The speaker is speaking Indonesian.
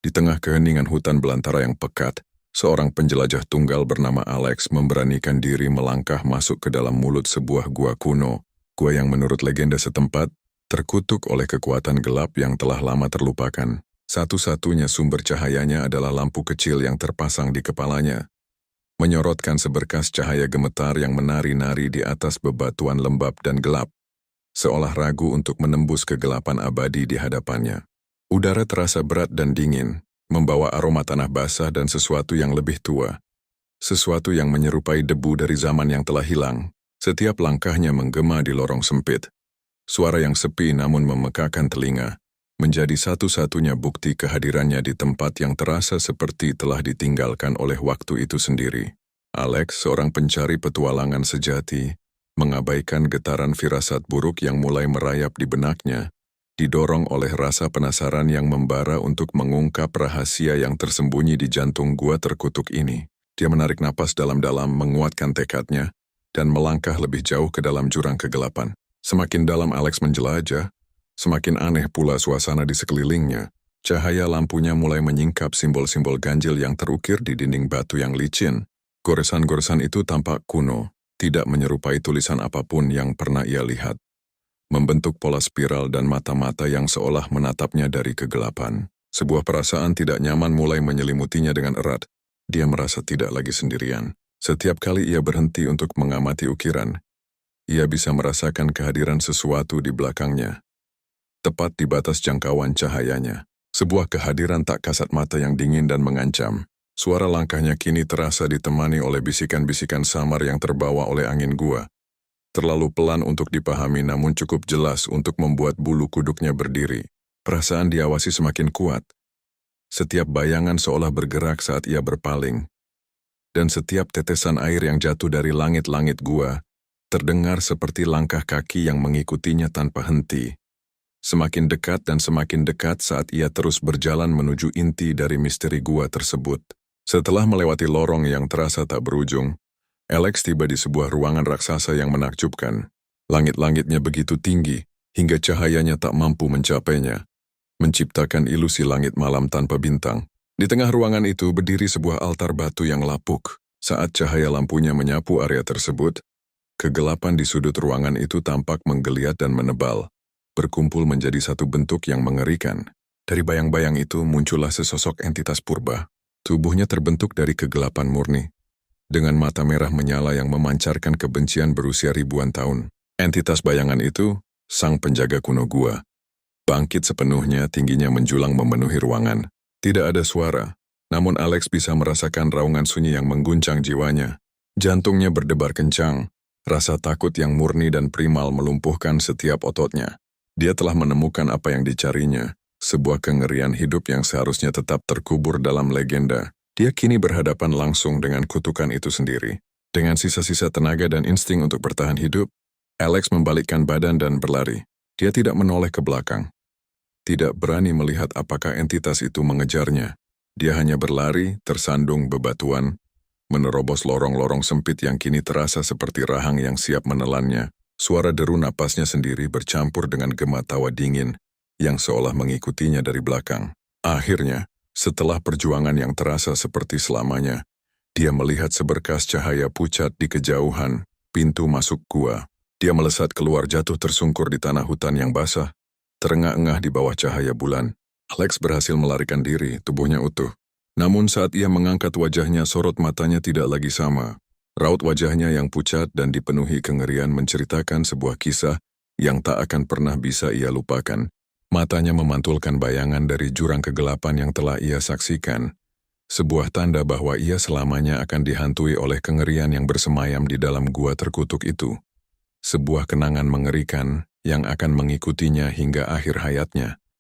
Di tengah keheningan hutan belantara yang pekat, seorang penjelajah tunggal bernama Alex memberanikan diri melangkah masuk ke dalam mulut sebuah gua kuno, gua yang menurut legenda setempat, terkutuk oleh kekuatan gelap yang telah lama terlupakan. Satu-satunya sumber cahayanya adalah lampu kecil yang terpasang di kepalanya, menyorotkan seberkas cahaya gemetar yang menari-nari di atas bebatuan lembab dan gelap, seolah ragu untuk menembus kegelapan abadi di hadapannya. Udara terasa berat dan dingin, membawa aroma tanah basah dan sesuatu yang lebih tua. Sesuatu yang menyerupai debu dari zaman yang telah hilang. Setiap langkahnya menggema di lorong sempit. Suara yang sepi namun memekakan telinga, menjadi satu-satunya bukti kehadirannya di tempat yang terasa seperti telah ditinggalkan oleh waktu itu sendiri. Alex, seorang pencari petualangan sejati, mengabaikan getaran firasat buruk yang mulai merayap di benaknya, didorong oleh rasa penasaran yang membara untuk mengungkap rahasia yang tersembunyi di jantung gua terkutuk ini. Dia menarik napas dalam-dalam, menguatkan tekadnya, dan melangkah lebih jauh ke dalam jurang kegelapan. Semakin dalam Alex menjelajah, semakin aneh pula suasana di sekelilingnya. Cahaya lampunya mulai menyingkap simbol-simbol ganjil yang terukir di dinding batu yang licin. Goresan-goresan itu tampak kuno, tidak menyerupai tulisan apapun yang pernah ia lihat. Membentuk pola spiral dan mata-mata yang seolah menatapnya dari kegelapan. Sebuah perasaan tidak nyaman mulai menyelimutinya dengan erat. Dia merasa tidak lagi sendirian. Setiap kali ia berhenti untuk mengamati ukiran, ia bisa merasakan kehadiran sesuatu di belakangnya. Tepat di batas jangkauan cahayanya, sebuah kehadiran tak kasat mata yang dingin dan mengancam. Suara langkahnya kini terasa ditemani oleh bisikan-bisikan samar yang terbawa oleh angin gua. Terlalu pelan untuk dipahami namun cukup jelas untuk membuat bulu kuduknya berdiri. Perasaan diawasi semakin kuat. Setiap bayangan seolah bergerak saat ia berpaling. Dan setiap tetesan air yang jatuh dari langit-langit gua, terdengar seperti langkah kaki yang mengikutinya tanpa henti. Semakin dekat dan semakin dekat saat ia terus berjalan menuju inti dari misteri gua tersebut. Setelah melewati lorong yang terasa tak berujung, Alex tiba di sebuah ruangan raksasa yang menakjubkan. Langit-langitnya begitu tinggi, hingga cahayanya tak mampu mencapainya, menciptakan ilusi langit malam tanpa bintang. Di tengah ruangan itu berdiri sebuah altar batu yang lapuk. Saat cahaya lampunya menyapu area tersebut, kegelapan di sudut ruangan itu tampak menggeliat dan menebal, berkumpul menjadi satu bentuk yang mengerikan. Dari bayang-bayang itu muncullah sesosok entitas purba. Tubuhnya terbentuk dari kegelapan murni, dengan mata merah menyala yang memancarkan kebencian berusia ribuan tahun. Entitas bayangan itu, sang penjaga kuno gua. Bangkit sepenuhnya, tingginya menjulang memenuhi ruangan. Tidak ada suara, namun Alex bisa merasakan raungan sunyi yang mengguncang jiwanya. Jantungnya berdebar kencang, rasa takut yang murni dan primal melumpuhkan setiap ototnya. Dia telah menemukan apa yang dicarinya, sebuah kengerian hidup yang seharusnya tetap terkubur dalam legenda. Dia kini berhadapan langsung dengan kutukan itu sendiri. Dengan sisa-sisa tenaga dan insting untuk bertahan hidup, Alex membalikkan badan dan berlari. Dia tidak menoleh ke belakang. Tidak berani melihat apakah entitas itu mengejarnya. Dia hanya berlari, tersandung bebatuan, menerobos lorong-lorong sempit yang kini terasa seperti rahang yang siap menelannya. Suara deru napasnya sendiri bercampur dengan gema tawa dingin yang seolah mengikutinya dari belakang. Akhirnya, setelah perjuangan yang terasa seperti selamanya, dia melihat seberkas cahaya pucat di kejauhan, pintu masuk gua. Dia melesat keluar jatuh tersungkur di tanah hutan yang basah, terengah-engah di bawah cahaya bulan. Alex berhasil melarikan diri, tubuhnya utuh. Namun saat ia mengangkat wajahnya, sorot matanya tidak lagi sama. Raut wajahnya yang pucat dan dipenuhi kengerian menceritakan sebuah kisah yang tak akan pernah bisa ia lupakan. Matanya memantulkan bayangan dari jurang kegelapan yang telah ia saksikan. Sebuah tanda bahwa ia selamanya akan dihantui oleh kengerian yang bersemayam di dalam gua terkutuk itu. Sebuah kenangan mengerikan yang akan mengikutinya hingga akhir hayatnya.